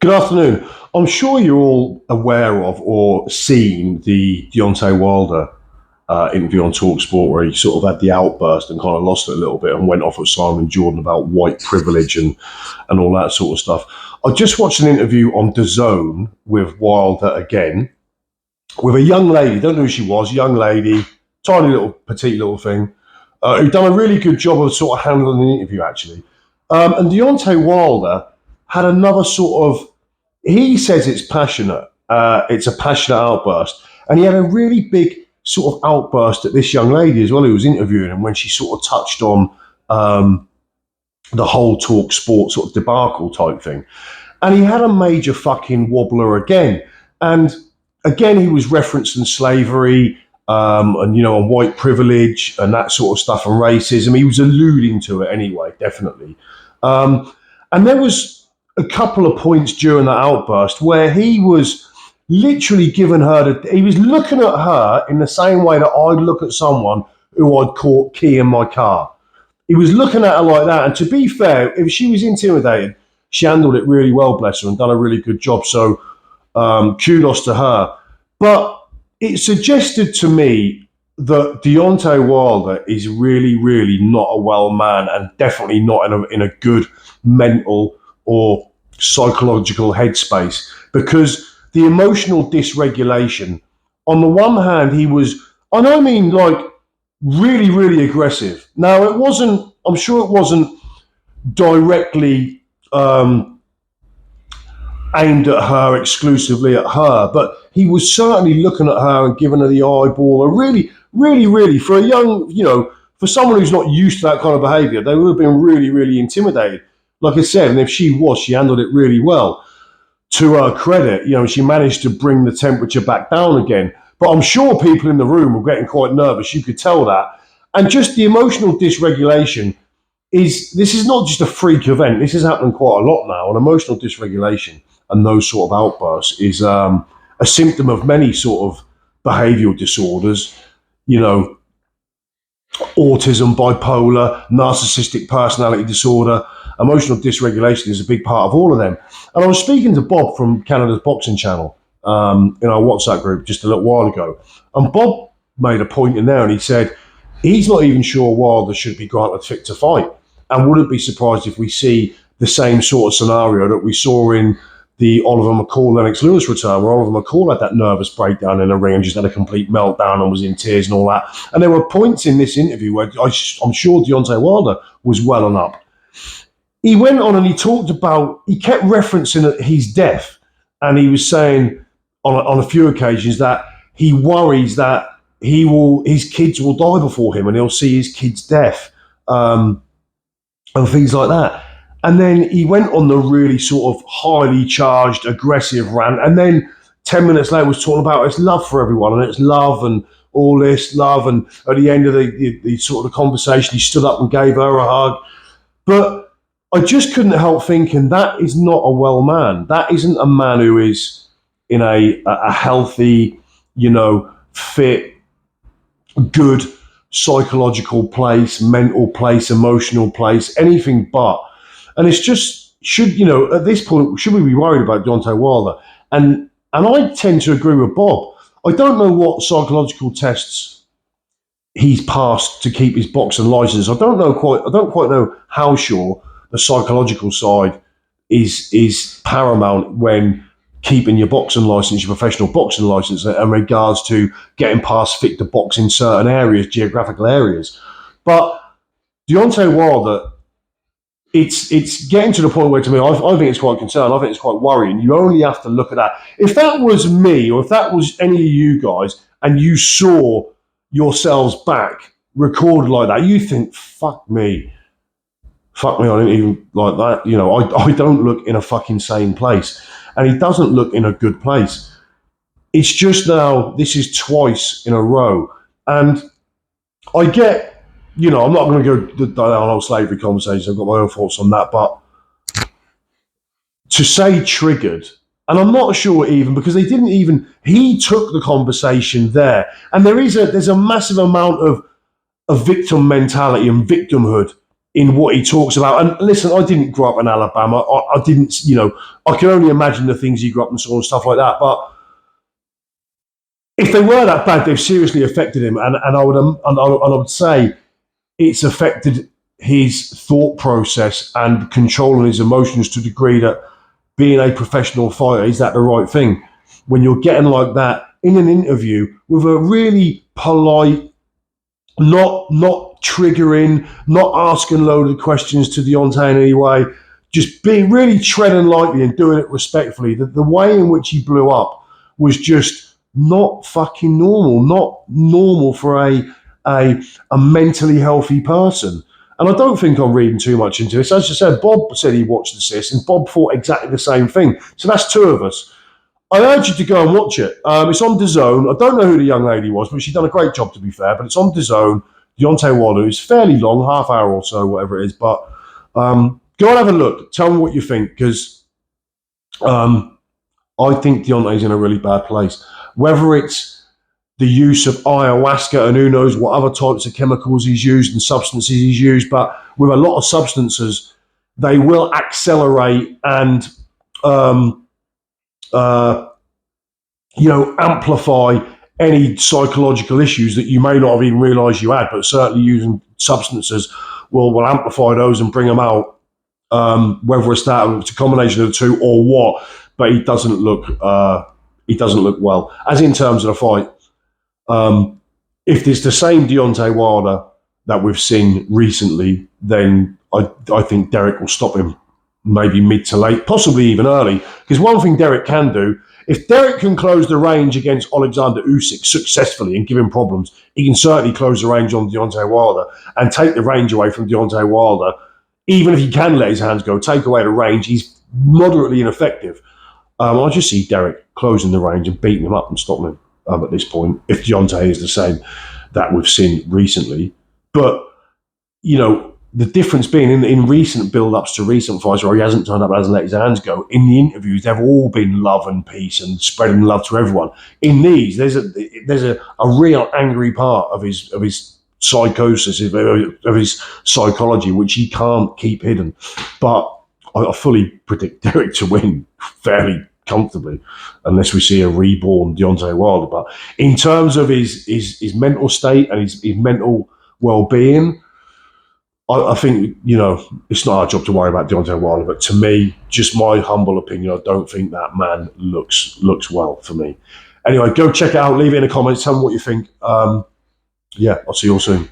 Good afternoon. I'm sure you're all aware of or seen the Deontay Wilder interview on Talksport where he sort of had the outburst and kind of lost it a little bit and went off at Simon Jordan about white privilege and all that sort of stuff. I just watched an interview on DAZN with Wilder again with a young lady. Don't know who she was. Young lady, tiny little, petite little thing, who'd done a really good job of sort of handling the interview actually. And Deontay Wilder had another sort of he says it's passionate. It's a passionate outburst. And he had a really big sort of outburst at this young lady as well who was interviewing him when she sort of touched on the whole talk sport sort of debacle type thing. And he had a major fucking wobbler again. And again, he was referencing slavery and, you know, and white privilege and that sort of stuff and racism. He was alluding to it anyway, definitely. And there was a couple of points during that outburst where he was literally giving her he was looking at her in the same way that I'd look at someone who I'd caught keying my car. He was looking at her like that. And to be fair, if she was intimidated, she handled it really well, bless her, and done a really good job. So kudos to her. But it suggested to me that Deontay Wilder is really, really not a well man and definitely not in a good mental or psychological headspace, because the emotional dysregulation, on the one hand, he was, and I mean like really, really aggressive. Now, I'm sure it wasn't directly aimed at her, exclusively at her, but he was certainly looking at her and giving her the eyeball, and really, really, really, for a young, you know, for someone who's not used to that kind of behaviour, they would have been really, really intimidated. Like I said, and if she handled it really well. To her credit, you know, she managed to bring the temperature back down again. But I'm sure people in the room were getting quite nervous. You could tell that. And just the emotional dysregulation this is not just a freak event. This is happening quite a lot now. And emotional dysregulation and those sort of outbursts is a symptom of many sort of behavioural disorders, you know, autism, bipolar, narcissistic personality disorder. Emotional dysregulation is a big part of all of them. And I was speaking to Bob from Canada's Boxing Channel in our WhatsApp group just a little while ago. And Bob made a point in there and he said he's not even sure Wilder should be granted fit to fight, and wouldn't be surprised if we see the same sort of scenario that we saw in the Oliver McCall, Lennox Lewis return, where Oliver McCall had that nervous breakdown in the ring and just had a complete meltdown and was in tears and all that. And there were points in this interview where I'm sure Deontay Wilder was welling up. He went on and he talked about, he kept referencing his death. And he was saying on a few occasions that he worries that his kids will die before him and he'll see his kids' death and things like that. And then he went on the really sort of highly charged, aggressive rant. And then 10 minutes later was talking about his love for everyone and it's love and all this love. And at the end of the sort of conversation, he stood up and gave her a hug. But I just couldn't help thinking that is not a well man. That isn't a man who is in a healthy, you know, fit, good psychological place, mental place, emotional place, anything but. And it's just, you know, at this point, should we be worried about Deontay Wilder? And I tend to agree with Bob. I don't know what psychological tests he's passed to keep his boxing license. I don't quite know how sure the psychological side is paramount when keeping your boxing license, your professional boxing license, in regards to getting past fit to box in certain areas, geographical areas. But Deontay Wilder, it's getting to the point where, to me, I think it's quite concerned. I think it's quite worrying. You only have to look at that. If that was me, or if that was any of you guys, and you saw yourselves back recorded like that, you think, fuck me, I didn't even like that. You know, I don't look in a fucking sane place. And he doesn't look in a good place. It's just now, this is twice in a row. And I get, you know, I'm not going to go down on slavery conversations. I've got my own thoughts on that. But to say triggered, and I'm not sure even, because he took the conversation there. And there's a massive amount of victim mentality and victimhood in what he talks about. And listen, I didn't grow up in Alabama. I didn't, I can only imagine the things he grew up and saw and stuff like that. But if they were that bad, they've seriously affected him. And I would say it's affected his thought process and controlling his emotions to a degree that being a professional fighter, is that the right thing? When you're getting like that in an interview with a really polite, not triggering, not asking loaded questions to Deontay in any way, just being really treading lightly and doing it respectfully. The way in which he blew up was just not fucking normal, not normal for a mentally healthy person. And I don't think I'm reading too much into this. As I said, Bob said he watched this, and Bob thought exactly the same thing. So that's two of us. I urge you to go and watch it. It's on DAZN. I don't know who the young lady was, but she's done a great job, to be fair. But it's on DAZN. Deontay Wilder. It's fairly long, half hour or so, whatever it is. But go and have a look. Tell me what you think, because I think Deontay's in a really bad place. Whether it's the use of ayahuasca and who knows what other types of chemicals he's used and substances he's used, but with a lot of substances, they will accelerate and amplify any psychological issues that you may not have even realised you had, but certainly using substances will amplify those and bring them out, whether it's that or it's a combination of the two or what. But he doesn't look well. As in terms of the fight, if it's the same Deontay Wilder that we've seen recently, then I think Derek will stop him maybe mid to late, possibly even early. Because one thing Derek can do, if Derek can close the range against Alexander Usyk successfully and give him problems, he can certainly close the range on Deontay Wilder and take the range away from Deontay Wilder. Even if he can let his hands go, take away the range, he's moderately ineffective. I just see Derek closing the range and beating him up and stopping him at this point, if Deontay is the same that we've seen recently. But, the difference being in recent build-ups to recent fights where he hasn't turned up and hasn't let his hands go, in the interviews, they've all been love and peace and spreading love to everyone. In these, there's a real angry part of his psychosis, of his psychology, which he can't keep hidden. But I fully predict Derek to win fairly comfortably, unless we see a reborn Deontay Wilder. But in terms of his mental state and his mental well-being, I think, it's not our job to worry about Deontay Wilder, but to me, just my humble opinion, I don't think that man looks well for me. Anyway, go check it out, leave it in the comments, tell me what you think. I'll see you all soon.